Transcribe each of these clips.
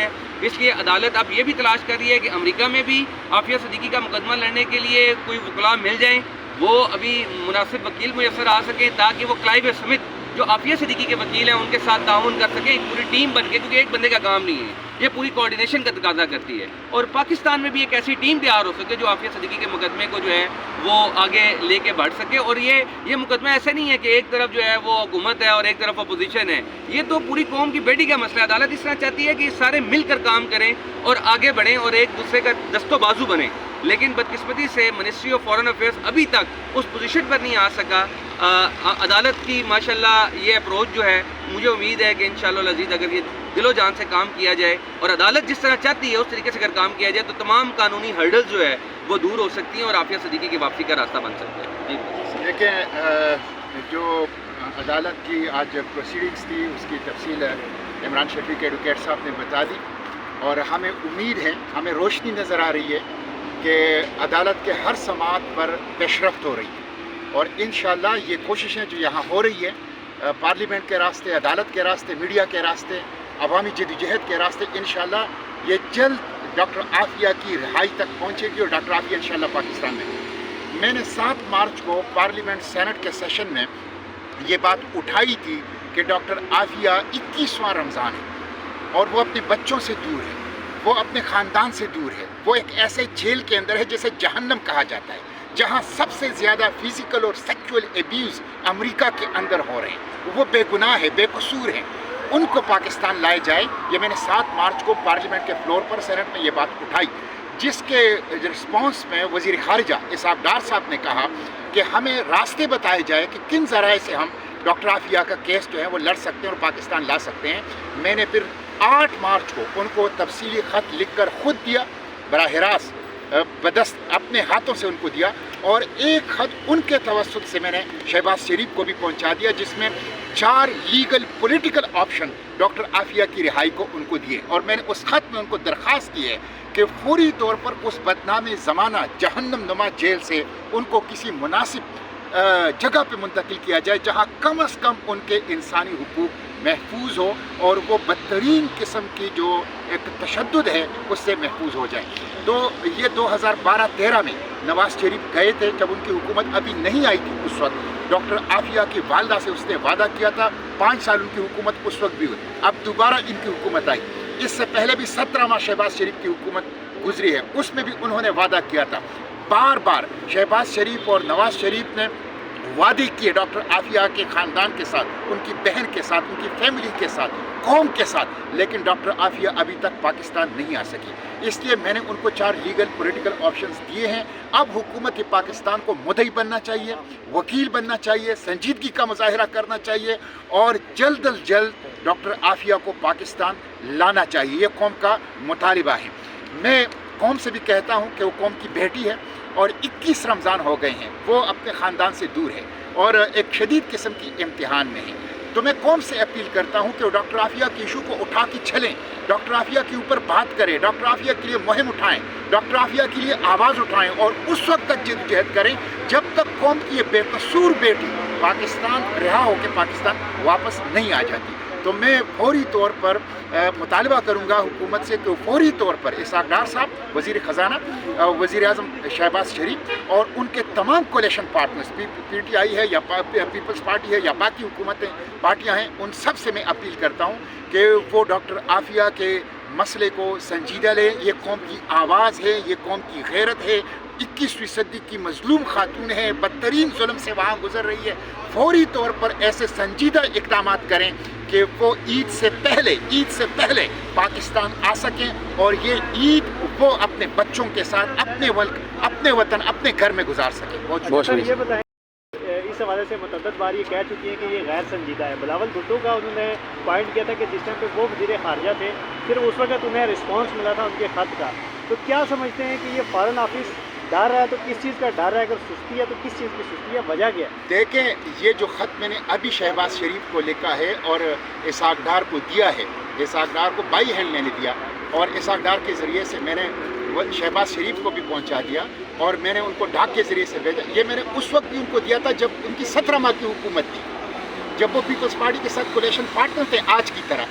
ہے. اس لیے عدالت اب یہ بھی تلاش کر رہی ہے کہ امریکہ میں بھی عافیہ صدیقی کا مقدمہ لڑنے کے لیے کوئی وکلاء مل جائیں، وہ ابھی مناسب وکیل میسر آ سکیں تاکہ وہ کلائیو سمتھ جو عافیہ صدیقی کے وکیل ہیں ان کے ساتھ تعاون کر سکیں ایک پوری ٹیم بن کے، کیونکہ ایک بندے کا کام نہیں ہے، یہ پوری کوارڈینیشن کا تقاضا کرتی ہے. اور پاکستان میں بھی ایک ایسی ٹیم تیار ہو سکے جو عافیہ صدیقی کے مقدمے کو جو ہے وہ آگے لے کے بڑھ سکے. اور یہ مقدمہ ایسا نہیں ہے کہ ایک طرف جو ہے وہ حکومت ہے اور ایک طرف اپوزیشن ہے، یہ تو پوری قوم کی بیٹی کا مسئلہ ہے. عدالت اس طرح چاہتی ہے کہ سارے مل کر کام کریں اور آگے بڑھیں اور ایک دوسرے کا دست و بازو بنیں. لیکن بدقسمتی سے منسٹری آف فارن افیئرس ابھی تک اس پوزیشن پر نہیں آ سکا. عدالت کی ماشاءاللہ یہ اپروچ جو ہے، مجھے امید ہے کہ انشاءاللہ العزیز اگر یہ دل و جان سے کام کیا جائے اور عدالت جس طرح چاہتی ہے اس طریقے سے اگر کام کیا جائے تو تمام قانونی ہرڈل جو ہے وہ دور ہو سکتی ہیں اور عافیہ صدیقی کی واپسی کا راستہ بن سکتا ہے. دیکھیں، جو عدالت کی آج پروسیڈنگز تھی اس کی تفصیل عمران شفیق ایڈوکیٹ صاحب نے بتا دی، اور ہمیں امید ہے، ہمیں روشنی نظر آ رہی ہے کہ عدالت کے ہر سماعت پر پیش رفت ہو رہی ہے. اور انشاءاللہ یہ کوششیں جو یہاں ہو رہی ہے پارلیمنٹ کے راستے، عدالت کے راستے، میڈیا کے راستے، عوامی جدوجہد کے راستے، انشاءاللہ یہ جلد ڈاکٹر عافیہ کی رہائی تک پہنچے گی اور ڈاکٹر عافیہ انشاءاللہ پاکستان میں. میں نے 7 مارچ کو پارلیمنٹ سینٹ کے سیشن میں یہ بات اٹھائی تھی کہ ڈاکٹر عافیہ 21واں رمضان ہے اور وہ اپنے بچوں سے دور ہے، وہ اپنے خاندان سے دور ہے، وہ ایک ایسے جیل کے اندر ہے جسے جہنم کہا جاتا ہے، جہاں سب سے زیادہ فزیکل اور سیکچول ایبیوز امریکہ کے اندر ہو رہے ہیں. وہ بے گناہ ہے، بے قصور ہیں، ان کو پاکستان لائے جائے. یہ میں نے 7 مارچ کو پارلیمنٹ کے فلور پر سینٹ میں یہ بات اٹھائی، جس کے رسپانس میں وزیر خارجہ اسحاق ڈار صاحب نے کہا کہ ہمیں راستے بتائے جائے کہ کن ذرائع سے ہم ڈاکٹر عافیہ کا کیس جو ہے وہ لڑ سکتے ہیں اور پاکستان لا سکتے ہیں. میں نے پھر 8 مارچ کو ان کو تفصیلی خط لکھ کر خود دیا، براہ راست بدست اپنے ہاتھوں سے ان کو دیا، اور ایک خط ان کے توسط سے میں نے شہباز شریف کو بھی پہنچا دیا جس میں 4 legal political option doctor Aafia کی رہائی کو ان کو دیے. اور میں نے اس خط میں ان کو درخواست کی ہے کہ فوری طور پر اس بدنام زمانہ جہنم نما جیل سے ان کو کسی مناسب جگہ پہ منتقل کیا جائے جہاں کم از کم ان کے انسانی حقوق محفوظ ہو اور وہ بدترین قسم کی جو ایک تشدد ہے اس سے محفوظ ہو جائے. تو یہ 2012-13 میں نواز شریف گئے تھے جب ان کی حکومت ابھی نہیں آئی تھی. اس وقت ڈاکٹر عافیہ کی والدہ سے اس نے وعدہ کیا تھا، 5 سال ان کی حکومت اس وقت بھی ہوئی، اب دوبارہ ان کی حکومت آئی. اس سے پہلے بھی 17 ماہ شہباز شریف کی حکومت گزری ہے، اس میں بھی انہوں نے وعدہ کیا تھا. بار بار شہباز شریف اور نواز شریف نے وعدے کیے ڈاکٹر عافیہ کے خاندان کے ساتھ، ان کی بہن کے ساتھ، ان کی فیملی کے ساتھ، قوم کے ساتھ، لیکن ڈاکٹر عافیہ ابھی تک پاکستان نہیں آ سکی. اس لیے میں نے ان کو 4 لیگل پولیٹیکل آپشنز دیے ہیں. اب حکومت پاکستان کو مدعی بننا چاہیے، وکیل بننا چاہیے، سنجیدگی کا مظاہرہ کرنا چاہیے اور جلد از جلد ڈاکٹر عافیہ کو پاکستان لانا چاہیے. یہ قوم کا مطالبہ ہے. میں قوم سے بھی کہتا ہوں کہ وہ قوم کی بیٹی ہے اور 21 رمضان ہو گئے ہیں، وہ اپنے خاندان سے دور ہے اور ایک شدید قسم کی امتحان میں ہے. تو میں قوم سے اپیل کرتا ہوں کہ وہ ڈاکٹر عافیہ کی ایشو کو اٹھا کے چلیں، ڈاکٹر عافیہ کے اوپر بات کریں، ڈاکٹر عافیہ کے لیے مہم اٹھائیں، ڈاکٹر عافیہ کے لیے آواز اٹھائیں اور اس وقت تک جدوجہد کریں جب تک قوم کی یہ بے قصور بیٹی پاکستان رہا ہو کے پاکستان واپس نہیں آ جاتی. تو میں فوری طور پر مطالبہ کروں گا حکومت سے کہ فوری طور پر اسحاق ڈار صاحب، وزیر خزانہ، وزیر اعظم شہباز شریف اور ان کے تمام coalition partners, P T I ہے یا پیپلز پارٹی ہے یا باقی حکومتیں پارٹیاں ہیں، ان سب سے میں اپیل کرتا ہوں کہ وہ ڈاکٹر عافیہ کے مسئلے کو سنجیدہ لیں. یہ قوم کی آواز ہے، یہ قوم کی غیرت ہے، 21ویں صدی کی مظلوم خاتون ہے، بدترین ظلم سے وہاں گزر رہی ہے. فوری طور پر ایسے سنجیدہ اقدامات کریں کہ وہ عید سے پہلے پاکستان آ سکیں اور یہ عید وہ اپنے بچوں کے ساتھ اپنے وطن، اپنے گھر میں گزار سکیں. بہت یہ بتائیں، اس حوالے سے متعدد بار یہ کہہ چکی ہیں کہ یہ غیر سنجیدہ ہے. بلاول بھٹو کا انہوں نے پوائنٹ کیا تھا کہ جس ٹائم پہ وہ وزیر خارجہ تھے پھر اس وقت انہیں رسپانس ملا تھا ان کے خط کا. تو کیا سمجھتے ہیں کہ یہ فارن آفس ڈر ہے تو کس چیز کا ڈر ہے؟ اگر سستی ہے تو کس چیز کی سستی ہے؟ وجہ کیا ہے؟ دیکھیں، یہ جو خط میں نے ابھی شہباز شریف کو لکھا ہے اور اسحاق ڈار کو دیا ہے، اسحاق ڈار کو بائی ہینڈ میں نے دیا اور اسحاق ڈار کے ذریعے سے میں نے شہباز شریف کو بھی پہنچا دیا اور میں نے ان کو ڈاک کے ذریعے سے بھیجا. یہ میں نے اس وقت بھی ان کو دیا تھا جب ان کی 17 ماہ کی حکومت تھی، جب وہ پیپلز پارٹی کے ساتھ کولیشن پارٹنر تھے آج کی طرح.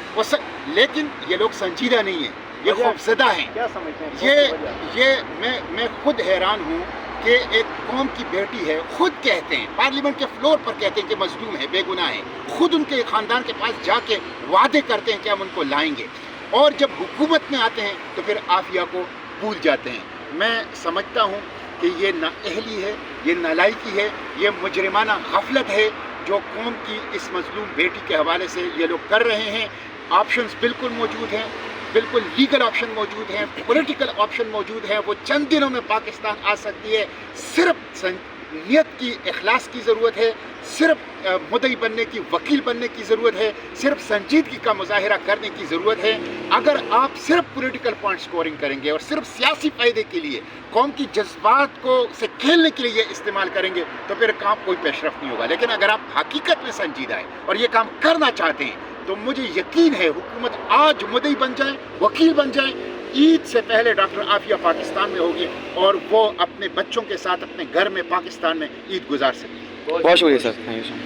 لیکن یہ لوگ سنجیدہ نہیں ہیں, یہ وجہ خوفزدہ ہیں. کیا سمجھتے ہیں یہ میں خود حیران ہوں کہ ایک قوم کی بیٹی ہے, خود کہتے ہیں پارلیمنٹ کے فلور پر کہتے ہیں کہ مظلوم ہے, بے گناہ ہے, خود ان کے خاندان کے پاس جا کے وعدے کرتے ہیں کہ ہم ان کو لائیں گے, اور جب حکومت میں آتے ہیں تو پھر عافیہ کو بھول جاتے ہیں. میں سمجھتا ہوں کہ یہ نااہلی ہے, یہ نالائکی ہے, یہ مجرمانہ غفلت ہے جو قوم کی اس مظلوم بیٹی کے حوالے سے یہ لوگ کر رہے ہیں. آپشنز بالکل موجود ہیں, بالکل لیگل آپشن موجود ہیں, پولیٹیکل آپشن موجود ہیں, وہ چند دنوں میں پاکستان آ سکتی ہے. صرف نیت کی, اخلاص کی ضرورت ہے, صرف مدعی بننے کی, وکیل بننے کی ضرورت ہے, صرف سنجیدگی کا مظاہرہ کرنے کی ضرورت ہے. اگر آپ صرف پولیٹیکل پوائنٹ سکورنگ کریں گے اور صرف سیاسی فائدے کے لیے, قوم کی جذبات کو سے کھیلنے کے لیے یہ استعمال کریں گے تو پھر کام کوئی پیش رفت نہیں ہوگا. لیکن اگر آپ حقیقت میں سنجیدہ ہیں اور یہ کام کرنا چاہتے ہیں تو مجھے یقین ہے حکومت آج مدعی بن جائیں, وکیل بن جائیں, عید سے پہلے ڈاکٹر عافیہ پاکستان میں ہوگی اور وہ اپنے بچوں کے ساتھ اپنے گھر میں پاکستان میں عید گزار سکتی ہے. بہت شکریہ سر, تھینک یو سو مچ.